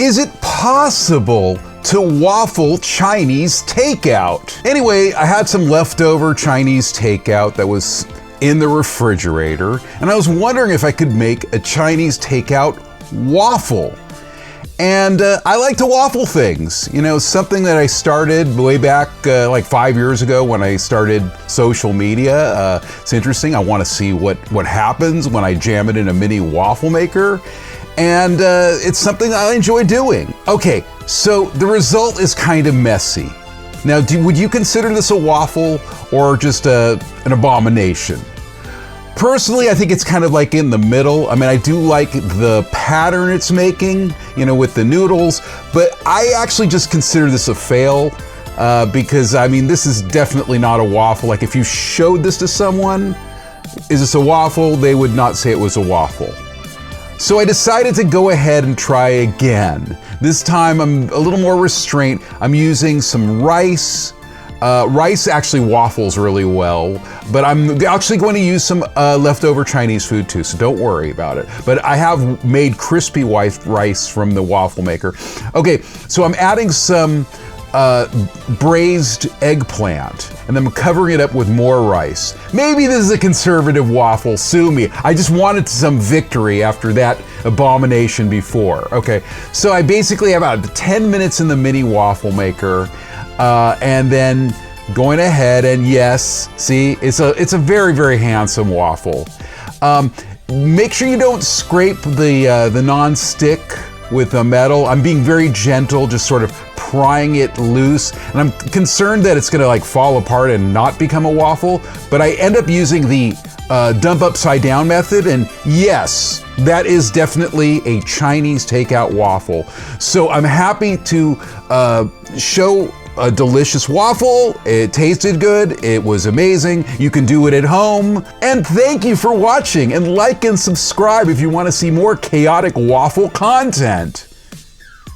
Is it possible to waffle Chinese takeout? Anyway, I had some leftover Chinese takeout that was in the refrigerator, and I was wondering if I could make a Chinese takeout waffle. And I like to waffle things, you know, something that I started way back like 5 years ago when I started social media. It's interesting. I want to see what happens when I jam it in a mini waffle maker. And it's something I enjoy doing. Okay, so the result is kind of messy. Now, would you consider this a waffle or just an abomination? Personally, I think it's kind of like in the middle. I mean, I do like the pattern it's making, you know, with the noodles, but I actually just consider this a fail because, I mean, this is definitely not a waffle. Like, if you showed this to someone, is this a waffle? They would not say it was a waffle. So I decided to go ahead and try again. This time I'm a little more restrained. I'm using some rice. Rice actually waffles really well, but I'm actually going to use some leftover Chinese food too, so don't worry about it. But I have made crispy white rice from the waffle maker. Okay, so I'm adding some braised eggplant, and then I'm covering it up with more rice. Maybe this is a conservative waffle, sue me. I just wanted some victory after that abomination before. Okay, so I basically have about 10 minutes in the mini waffle maker, and then going ahead and yes, see, it's a very, very handsome waffle. Make sure you don't scrape the non-stick with the metal. I'm being very gentle, just sort of prying it loose, and I'm concerned that it's gonna like fall apart and not become a waffle, but I end up using the dump upside down method, and yes, that is definitely a Chinese takeout waffle. So I'm happy to show a delicious waffle. It tasted good. It was amazing. You can do it at home. And thank you for watching, and like and subscribe if you want to see more chaotic waffle content.